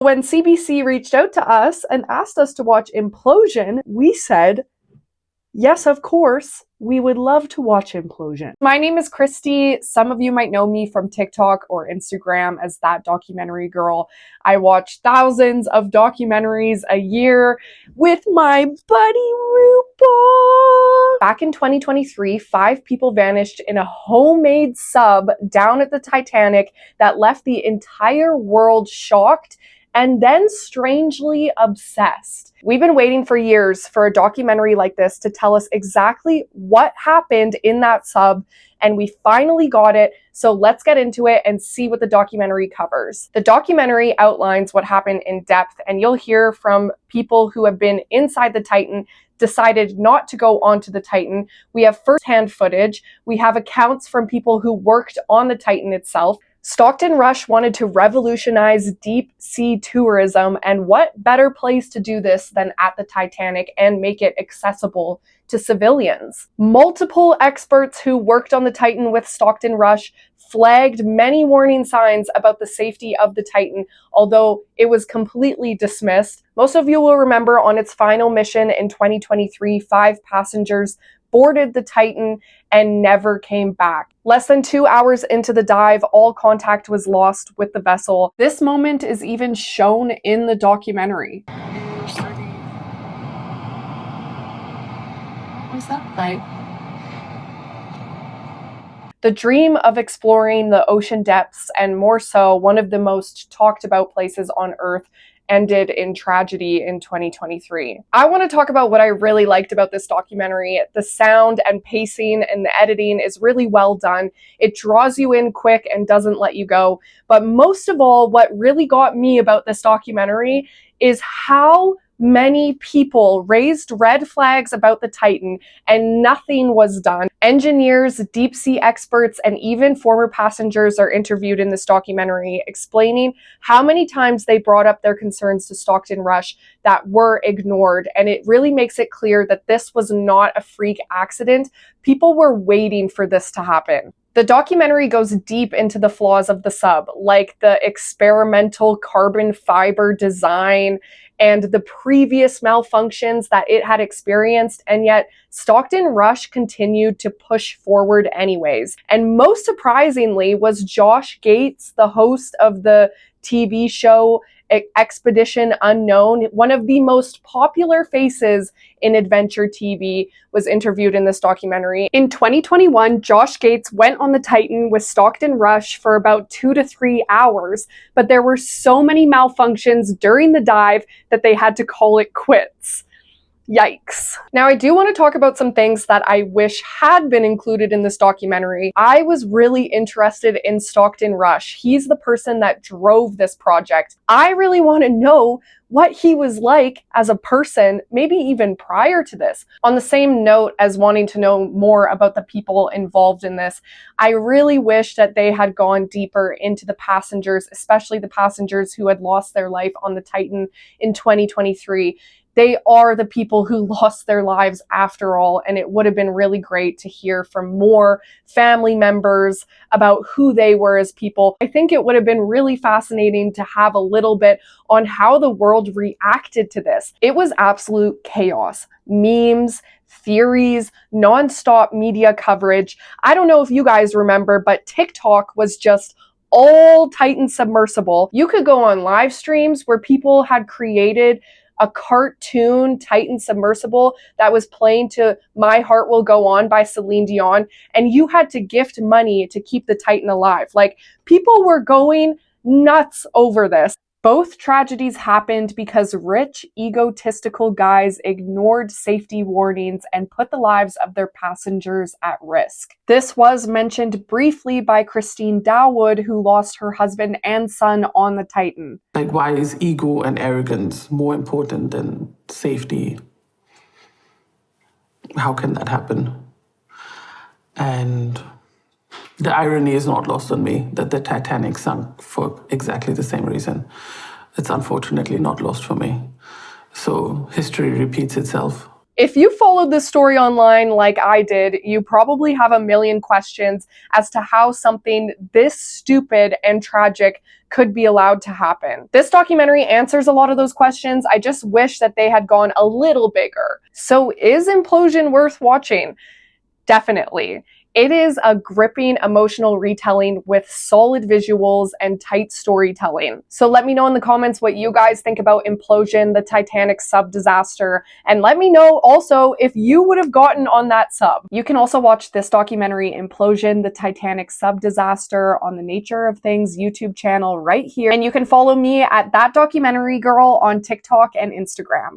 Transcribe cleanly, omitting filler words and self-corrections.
When CBC reached out to us and asked us to watch Implosion, we said, yes, of course, we would love to watch Implosion. My name is Christy. Some of you might know me from TikTok or Instagram as That Documentary Girl. I watch thousands of documentaries a year with my buddy RuPaul. Back in 2023, 5 people vanished in a homemade sub down at the Titanic that left the entire world shocked and then strangely obsessed. We've been waiting for years for a documentary like this to tell us exactly what happened in that sub, and we finally got it, so let's get into it and see what the documentary covers. The documentary outlines what happened in depth, and you'll hear from people who have been inside the Titan, decided not to go onto the Titan. We have first-hand footage. We have accounts from people who worked on the Titan itself. Stockton Rush wanted to revolutionize deep sea tourism, and what better place to do this than at the Titanic and make it accessible to civilians? Multiple experts who worked on the Titan with Stockton Rush flagged many warning signs about the safety of the Titan, although it was completely dismissed. Most of you will remember on its final mission in 2023, 5 passengers boarded the Titan and never came back. Less than 2 hours into the dive, all contact was lost with the vessel. This moment is even shown in the documentary. What's that like? The dream of exploring the ocean depths, and more so, one of the most talked about places on Earth, ended in tragedy in 2023. I want to talk about what I really liked about this documentary. The sound and pacing and the editing is really well done. It draws you in quick and doesn't let you go. But most of all, what really got me about this documentary is how many people raised red flags about the Titan and nothing was done. Engineers, deep sea experts, and even former passengers are interviewed in this documentary, explaining how many times they brought up their concerns to Stockton Rush that were ignored. And it really makes it clear that this was not a freak accident. People were waiting for this to happen. The documentary goes deep into the flaws of the sub, like the experimental carbon fiber design and the previous malfunctions that it had experienced, and yet Stockton Rush continued to push forward anyways. And most surprisingly was Josh Gates, the host of the TV show Expedition Unknown, one of the most popular faces in adventure TV, was interviewed in this documentary. In 2021, Josh Gates went on the Titan with Stockton Rush for about 2 to 3 hours, but there were so many malfunctions during the dive that they had to call it quits. Yikes. Now, I do want to talk about some things that I wish had been included in this documentary. I was really interested in Stockton Rush. He's the person that drove this project. I really want to know what he was like as a person, maybe even prior to this. On the same note as wanting to know more about the people involved in this, I really wish that they had gone deeper into the passengers, especially the passengers who had lost their life on the Titan in 2023. They are the people who lost their lives after all, and it would have been really great to hear from more family members about who they were as people. I think it would have been really fascinating to have a little bit on how the world reacted to this. It was absolute chaos. Memes, theories, nonstop media coverage. I don't know if you guys remember, but TikTok was just all Titan submersible. You could go on live streams where people had created a cartoon Titan submersible that was playing to My Heart Will Go On by Celine Dion, and you had to gift money to keep the Titan alive. Like, people were going nuts over this. Both tragedies happened because rich, egotistical guys ignored safety warnings and put the lives of their passengers at risk. This was mentioned briefly by Christine Dawood, who lost her husband and son on the Titan. Like, why is ego and arrogance more important than safety? How can that happen? And the irony is not lost on me that the Titanic sunk for exactly the same reason. It's unfortunately not lost for me. So history repeats itself. If you followed this story online like I did, you probably have a million questions as to how something this stupid and tragic could be allowed to happen. This documentary answers a lot of those questions. I just wish that they had gone a little bigger. So is Implosion worth watching? Definitely. It is a gripping, emotional retelling with solid visuals and tight storytelling. So let me know in the comments what you guys think about Implosion, the Titanic sub disaster, and let me know also if you would have gotten on that sub. You can also watch this documentary, Implosion, the Titanic sub disaster, on the Nature of Things YouTube channel right here. And you can follow me at That Documentary Girl on TikTok and Instagram.